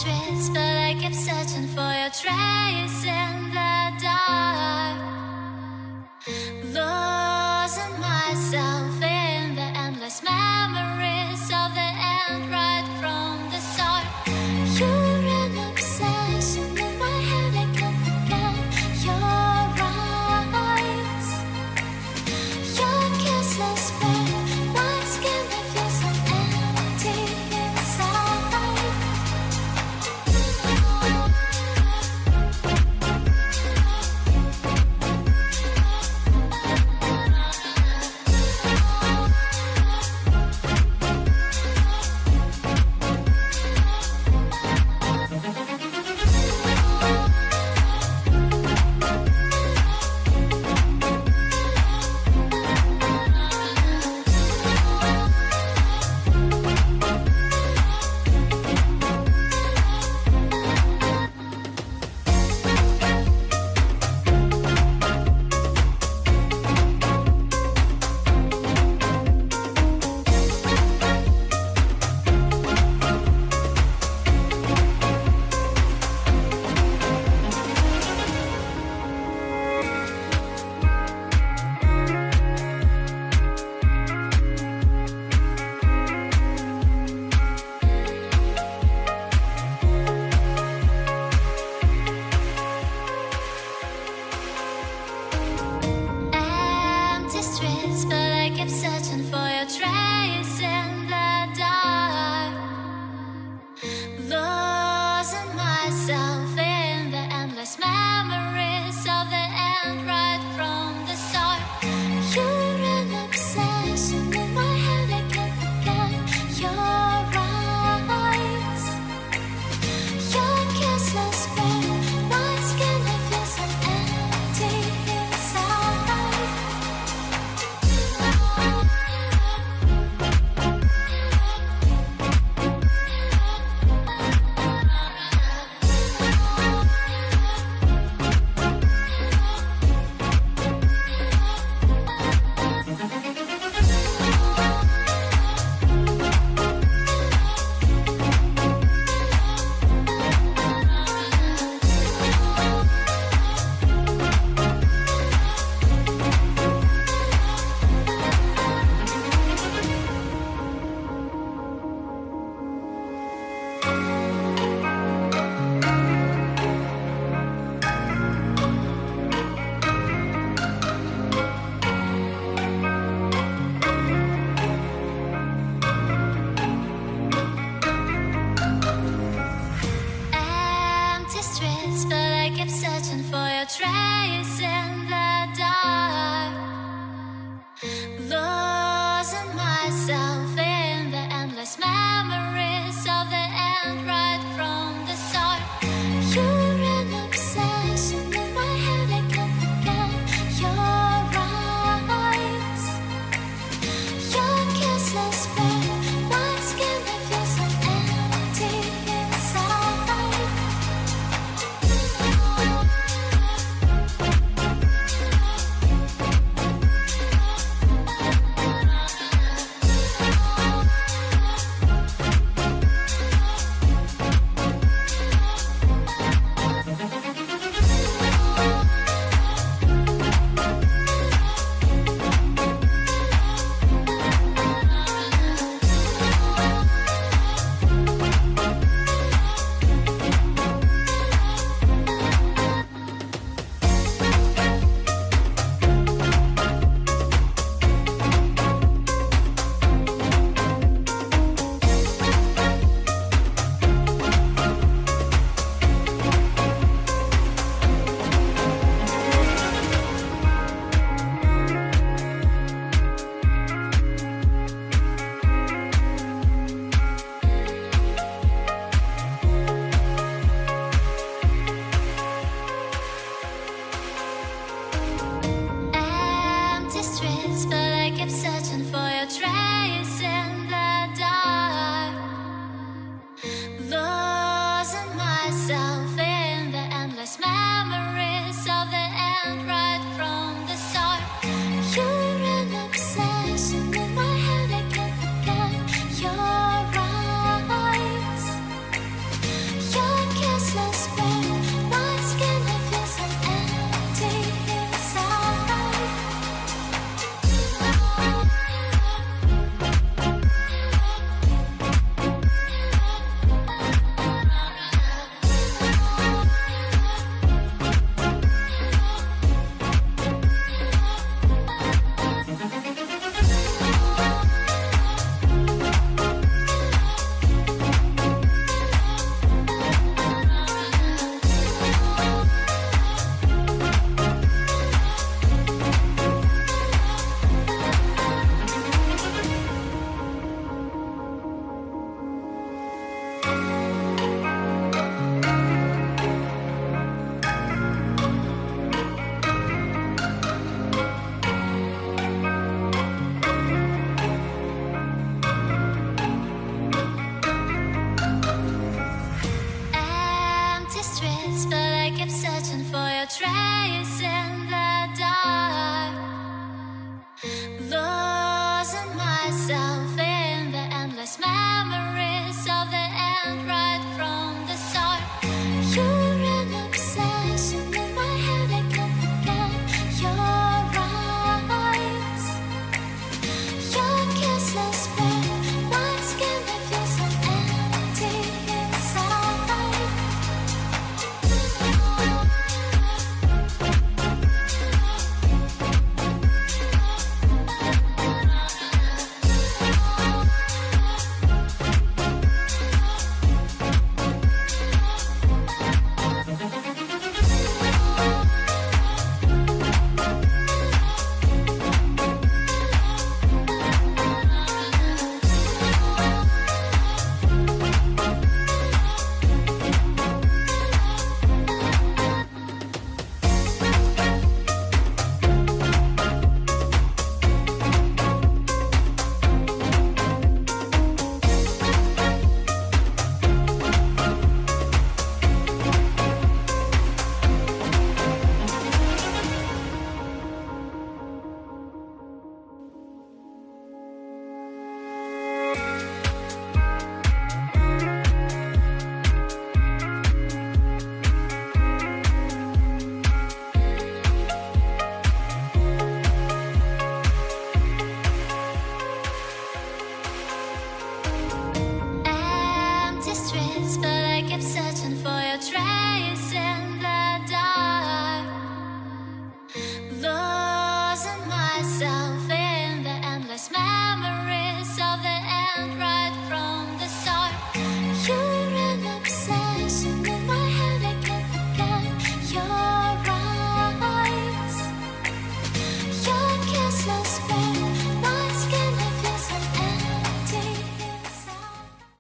streets, but I keep searching for your trace in the dark. Losing myself in the endless memories of the end right from the start. You're an obsession in my head, I can't forget your eyes. Your kisses burn my skin, I feel so empty inside. Empty streets, but I keep searching for your trace in the dark. Losing myself in the endless memories of the end right from the start. You're an obsession in my head, I can't forget your eyes. Your kisses burn my skin, I feel so empty inside. Empty streets, but I keep searching for your trace in the dark. Losing myself in the endless memories of the end right from the start. You're an obsession in my head, I can't forget your eyes. Your kisses burn my skin, I feel so empty inside. your trace in the dark. Losing myself in the endless memories of the end right from the start. You're an obsession in my head, I can't forget your eyes. Your kisses burn my skin, I feel so empty inside. Empty streets, but I kept searching for your trace.